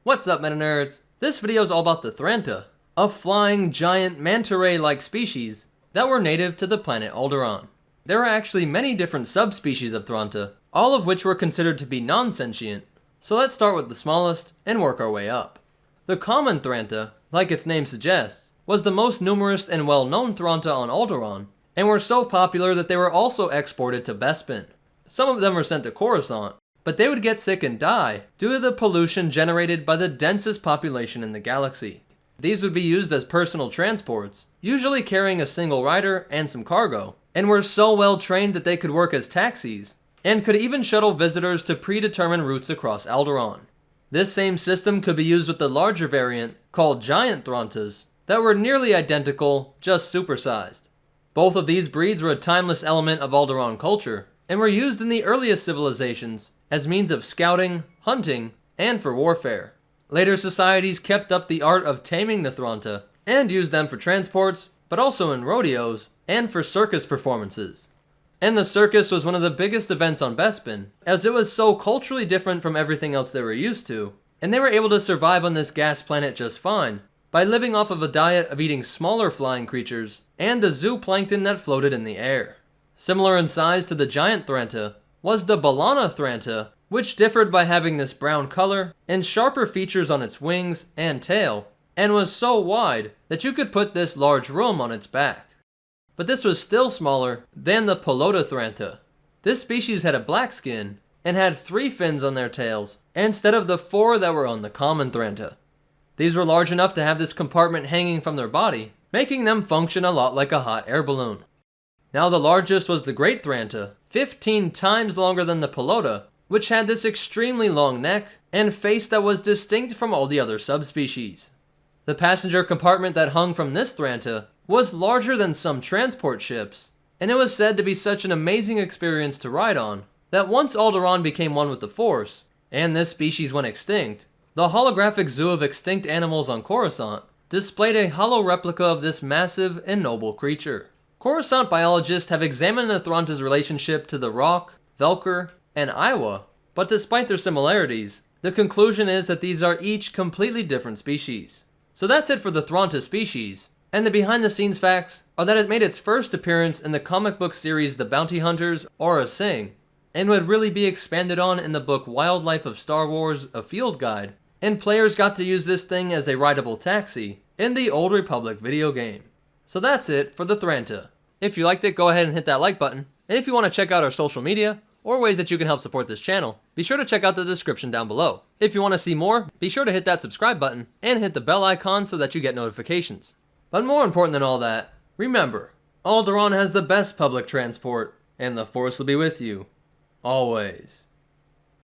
What's up, meta nerds? This video is all about the Thranta, a flying giant manta ray-like species that were native to the planet Alderaan. There are actually many different subspecies of Thranta, all of which were considered to be non-sentient. So let's start with the smallest and work our way up. The common Thranta, like its name suggests, was the most numerous and well-known Thranta on Alderaan, and were so popular that they were also exported to Bespin. Some of them were sent to Coruscant, but they would get sick and die due to the pollution generated by the densest population in the galaxy. These would be used as personal transports, usually carrying a single rider and some cargo, and were so well trained that they could work as taxis, and could even shuttle visitors to predetermined routes across Alderaan. This same system could be used with the larger variant, called Giant Thrantas, that were nearly identical, just supersized. Both of these breeds were a timeless element of Alderaan culture, and were used in the earliest civilizations as means of scouting, hunting, and for warfare. Later societies kept up the art of taming the Thranta, and used them for transports, but also in rodeos, and for circus performances. And the circus was one of the biggest events on Bespin, as it was so culturally different from everything else they were used to, and they were able to survive on this gas planet just fine, by living off of a diet of eating smaller flying creatures, and the zooplankton that floated in the air. Similar in size to the giant Thranta was the Balana Thranta, which differed by having this brown color and sharper features on its wings and tail, and was so wide that you could put this large room on its back. But this was still smaller than the Pelota Thranta. This species had a black skin, and had 3 fins on their tails, instead of the 4 that were on the common Thranta. These were large enough to have this compartment hanging from their body, making them function a lot like a hot air balloon. Now the largest was the Great Thranta, 15 times longer than the Pelota, which had this extremely long neck and face that was distinct from all the other subspecies. The passenger compartment that hung from this Thranta was larger than some transport ships, and it was said to be such an amazing experience to ride on, that once Alderaan became one with the Force, and this species went extinct, the holographic zoo of extinct animals on Coruscant displayed a hollow replica of this massive and noble creature. Coruscant biologists have examined the Thranta's relationship to the Rock, Velker, and Iowa, but despite their similarities, the conclusion is that these are each completely different species. So that's it for the Thranta species, and the behind the scenes facts are that it made its first appearance in the comic book series The Bounty Hunters Aurra Sing, and would really be expanded on in the book Wildlife of Star Wars: A Field Guide, and players got to use this thing as a rideable taxi in the Old Republic video game. So that's it for the Thranta. If you liked it, go ahead and hit that like button, and if you want to check out our social media, or ways that you can help support this channel, be sure to check out the description down below. If you want to see more, be sure to hit that subscribe button, and hit the bell icon so that you get notifications. But more important than all that, remember, Alderaan has the best public transport, and the Force will be with you, always.